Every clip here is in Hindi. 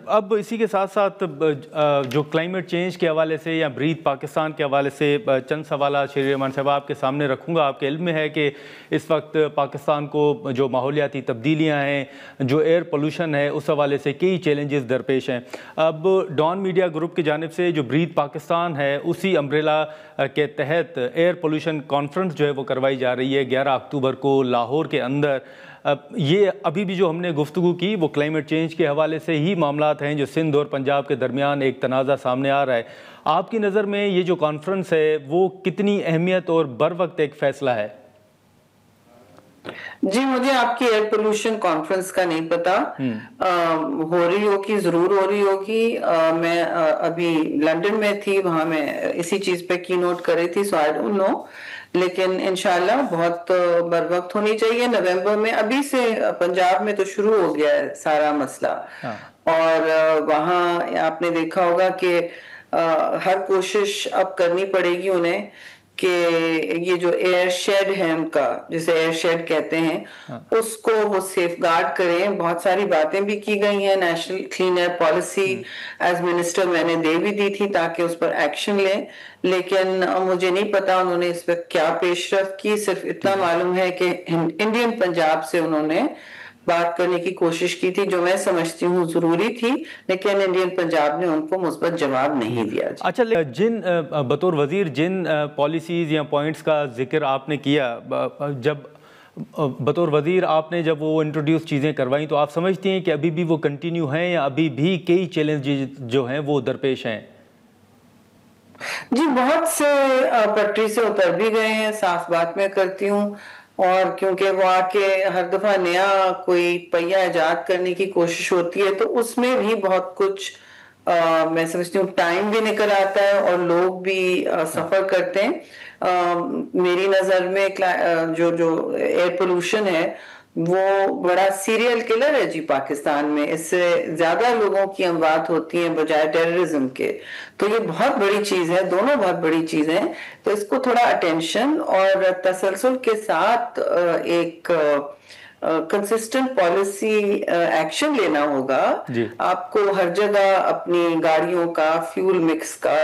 अब इसी के साथ साथ जो क्लाइमेट चेंज के हवाले से या ब्रीथ पाकिस्तान के हवाले से चंद सवाल शरीर रहमान साहब आपके सामने रखूँगा। आपके इल्म में है कि इस वक्त पाकिस्तान को जो माहौलियाती तब्दीलियाँ हैं, जो एयर पोल्यूशन है, उस हवाले से कई चैलेंजेस दरपेश हैं। अब डॉन मीडिया ग्रुप की जानिब से जो ब्रीथ पाकिस्तान है, उसी अम्ब्रेला के तहत एयर पोल्यूशन कॉन्फ्रेंस जो है वो करवाई जा रही है 11 अक्टूबर को लाहौर के अंदर। ये अभी भी जो हमने गुफ्तगू की वो क्लाइमेट चेंज के हवाले से ही मामलात हैं जो सिंध और पंजाब के दरमियान एक तनाज़ा सामने आ रहा है। आपकी नज़र में ये जो कॉन्फ्रेंस है वो कितनी अहमियत और बर वक्त एक फ़ैसला है? जी, मुझे आपकी एयर पोल्यूशन कॉन्फ्रेंस का नहीं पता। हो रही होगी, जरूर हो रही होगी। मैं अभी लंदन में थी, वहां मैं इसी चीज पे की नोट कर रही थी, सो आई डोंट नो, लेकिन इंशाल्लाह बहुत बर वक्त होनी चाहिए। नवंबर में अभी से पंजाब में तो शुरू हो गया है सारा मसला। और वहाँ आपने देखा होगा कि हर कोशिश अब करनी पड़ेगी उन्हें कि ये जो एयर शेड है उनका, जिसे एयर शेड कहते हैं, उसको वो सेफ गार्ड करें। बहुत सारी बातें भी की गई हैं। National clean air policy as minister मैंने दे भी दी थी ताकि उस पर एक्शन लें, लेकिन मुझे नहीं पता उन्होंने इस पर क्या पेशरफ्त की। सिर्फ इतना मालूम है कि इंडियन पंजाब से उन्होंने बात करने की कोशिश की थी, जो मैं समझती हूँ जरूरी थी, लेकिन इंडियन पंजाब ने उनको मुस्बत जवाब नहीं दिया। अच्छा, जिन बतौर वजीर जिन पॉलिसीज़ या पॉइंट्स का जिक्र आपने किया, जब बतौर वजीर आपने जब वो इंट्रोड्यूस चीज़ें करवाई, तो आप समझते हैं कि अभी भी वो कंटिन्यू हैं या अभी भी कई चैलेंजेस जो हैं वो दरपेश हैं? जी, बहुत से पटरी से उतर भी गए हैं, साफ बात मैं करती हूँ। और क्योंकि वो आके हर दफा नया कोई पहिया इजाद करने की कोशिश होती है, तो उसमें भी बहुत कुछ मैं समझती हूँ टाइम भी निकल आता है और लोग भी सफर करते हैं। मेरी नजर में जो एयर पोल्यूशन है वो बड़ा सीरियल किलर है जी पाकिस्तान में। इससे ज्यादा लोगों की अमवात होती हैं बजाय टेररिज्म के। तो ये बहुत बड़ी चीज है, दोनों बहुत बड़ी चीजें हैं। तो इसको थोड़ा अटेंशन और तसलसल के साथ एक कंसिस्टेंट पॉलिसी एक्शन लेना होगा। आपको हर जगह अपनी गाड़ियों का फ्यूल मिक्स का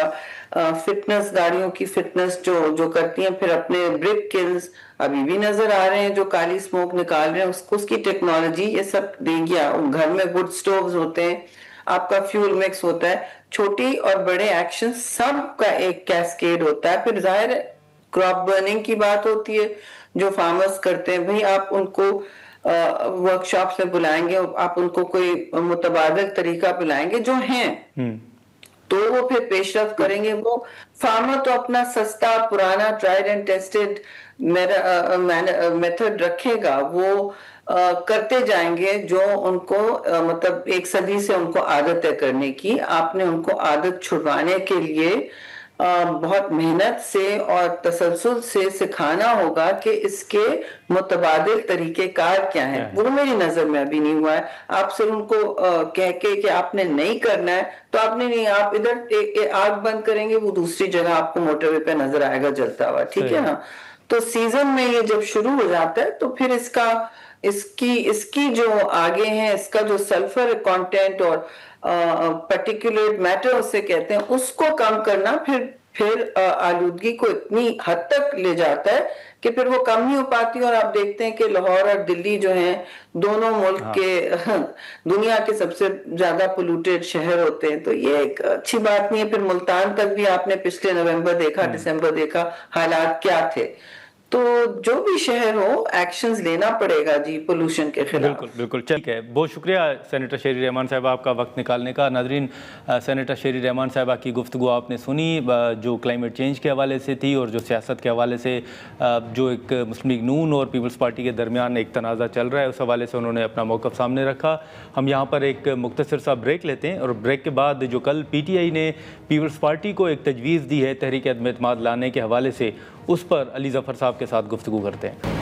फिटनेस, गाड़ियों की फिटनेस जो करती हैं, फिर अपने ब्रिक किल्स अभी भी नजर आ रहे हैं जो काली स्मोक निकाल रहे हैं, उसकी टेक्नोलॉजी ये सब देंगी। घर में वुड स्टोव्स होते हैं, आपका फ्यूल मिक्स होता है, छोटी और बड़े एक्शन सब का एक कैस्केड होता है। फिर जाहिर है क्रॉप बर्निंग की बात होती है जो फार्मर्स करते हैं, भाई आप उनको वर्कशॉप में बुलाएंगे, आप उनको कोई मुतबादिल तरीका बुलाएंगे जो हैं, तो वो फिर पेशरफ करेंगे। वो फार्मर तो अपना सस्ता पुराना ट्राइड एंड टेस्टेड मेथड रखेगा, वो करते जाएंगे जो उनको मतलब एक सदी से उनको आदत है करने की। आपने उनको आदत छुड़वाने के लिए बहुत मेहनत से और तसलसल से सिखाना होगा कि इसके मुतबादिल तरीकेकार क्या है। वो मेरी नजर में अभी नहीं हुआ है। आप सिर्फ उनको कह के कि आपने नहीं करना है तो आपने नहीं, आप इधर आग बंद करेंगे, वो दूसरी जगह आपको मोटरवे पे नजर आएगा जलता हुआ, ठीक है ना। तो सीजन में ये जब शुरू हो जाता है तो फिर इसकी जो आगे है, इसका जो सल्फर कंटेंट और पर्टिकुलेट मैटर उसे कहते हैं, उसको कम करना फिर आलूदगी को इतनी हद तक ले जाता है कि फिर वो कम नहीं हो पाती। और आप देखते हैं कि लाहौर और दिल्ली जो हैं, दोनों मुल्क के दुनिया के सबसे ज्यादा पोल्यूटेड शहर होते हैं। तो ये एक अच्छी बात नहीं है। फिर मुल्तान तक भी आपने पिछले नवंबर देखा, दिसंबर देखा, हालात क्या थे। तो जो भी शहर हो, एक्शंस लेना पड़ेगा जी पोल्यूशन के खिलाफ। बिल्कुल बिल्कुल, ठीक है। बहुत शुक्रिया सेनेटर शेरी रहमान साहब आपका वक्त निकालने का। नाजरीन, सेनेटर शेरी रहमान साहबा की गुफ्तगू आपने सुनी, जो क्लाइमेट चेंज के हवाले से थी और जो सियासत के हवाले से जो एक मुस्लिम लीग नून और पीपल्स पार्टी के दरमियान एक तनाज़ा चल रहा है, उस हवाले से उन्होंने अपना मौक़िफ़ सामने रखा। हम यहाँ पर एक मुख्तसर सा ब्रेक लेते हैं और ब्रेक के बाद जो कल PTI ने पीपल्स पार्टी को एक तजवीज़ दी है तहरीक अदम एतमाद लाने के हवाले से, उस पर अली ज़फ़र साहब के साथ गुफ्तगू करते हैं।